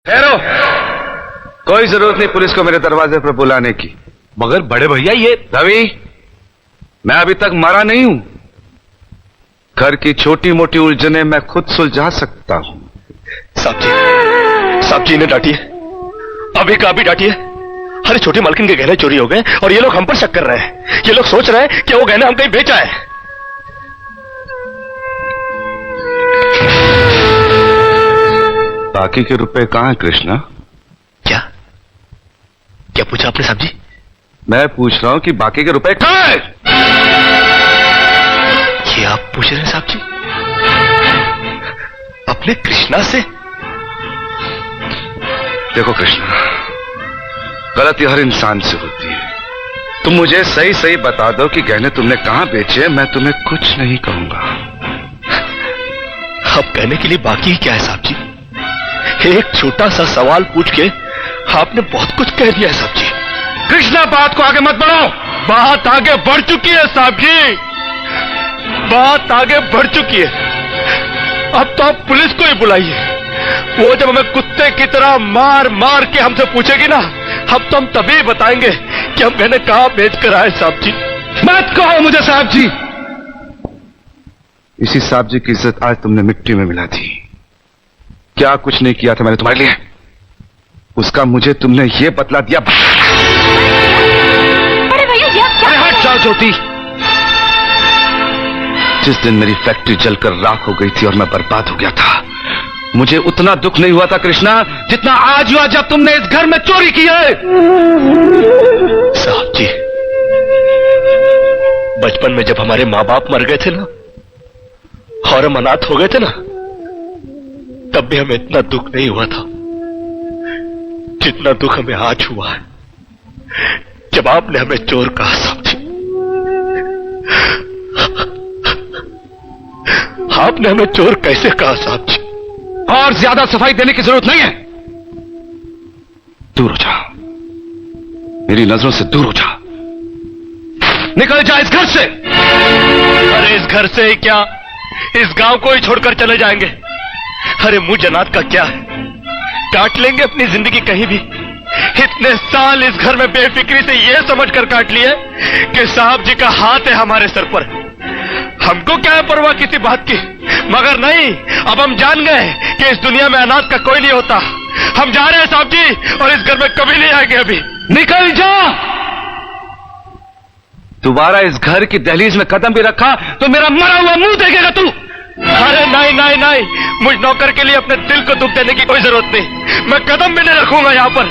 ठहरो, कोई जरूरत नहीं पुलिस को मेरे दरवाजे पर बुलाने की। मगर बड़े भैया ये रवि, मैं अभी तक मरा नहीं हूं। घर की छोटी मोटी उलझने मैं खुद सुलझा सकता हूं। साहब जी इन्हें डांटिए, अभी का भी डांटिए। अरे छोटी मालकिन के गहने चोरी हो गए और ये लोग हम पर शक कर रहे हैं। ये लोग सोच रहे हैं कि वो गहने हम कहीं बेचा है। बाकी के रुपए कहां है कृष्णा? क्या क्या पूछा आपने साहब जी? मैं पूछ रहा हूं कि बाकी के रुपए कहां है? ये आप पूछ रहे हैं साहब जी अपने कृष्णा से? देखो कृष्णा, गलती हर इंसान से होती है। तुम मुझे सही सही बता दो कि गहने तुमने कहां बेचे, मैं तुम्हें कुछ नहीं कहूंगा। अब कहने के लिए बाकी क्या है साहब जी? एक छोटा सा सवाल पूछ के आपने बहुत कुछ कह दिया है साहब जी। कृष्णा, बात को आगे मत बढ़ाओ। बात आगे बढ़ चुकी है साहब जी, बात आगे बढ़ चुकी है। अब तो आप पुलिस को ही बुलाइए। वो जब हमें कुत्ते की तरह मार मार के हमसे पूछेगी ना, अब तो हम तभी बताएंगे कि हम गहने कहां बेच कर आए साहब जी। मत कहो मुझे साहब जी। इसी साहब जी की इज्जत आज तुमने मिट्टी में मिला दी। क्या कुछ नहीं किया था मैंने तुम्हारे लिए, उसका मुझे तुमने ये बतला दिया। अरे भैया ये क्या? अरे हट जाओ ज्योति। जिस दिन मेरी फैक्ट्री जलकर राख हो गई थी और मैं बर्बाद हो गया था, मुझे उतना दुख नहीं हुआ था कृष्णा जितना आज हुआ जब तुमने इस घर में चोरी की है। साहब जी, बचपन में जब हमारे माँ बाप मर गए थे ना और हम अनाथ हो गए थे ना, तब भी हमें इतना दुख नहीं हुआ था जितना दुख हमें आज हुआ है जब आपने हमें चोर कहा साहब जी। आपने हमें चोर कैसे कहा साहब जी? और ज्यादा सफाई देने की जरूरत नहीं है। दूर हो जा, मेरी नजरों से दूर हो जा। निकल जा इस घर से। अरे इस घर से ही क्या, इस गांव को ही छोड़कर चले जाएंगे। अरे मुझ जनात का क्या है, काट लेंगे अपनी जिंदगी कहीं भी। इतने साल इस घर में बेफिक्री से ये समझकर काट लिए कि साहब जी का हाथ है हमारे सर पर। हमको क्या है परवाह किसी बात की, मगर नहीं, अब हम जान गए कि इस दुनिया में अनाथ का कोई नहीं होता। हम जा रहे हैं साहब जी और इस घर में कभी नहीं आएंगे। अभी निकल जा। दोबारा इस घर की दहलीज में कदम भी रखा तो मेरा मरा हुआ मुंह देखेगा तू। अरे नहीं नहीं नहीं, मुझ नौकर के लिए अपने दिल को दुख देने की कोई जरूरत नहीं। मैं कदम भी नहीं रखूंगा यहाँ पर।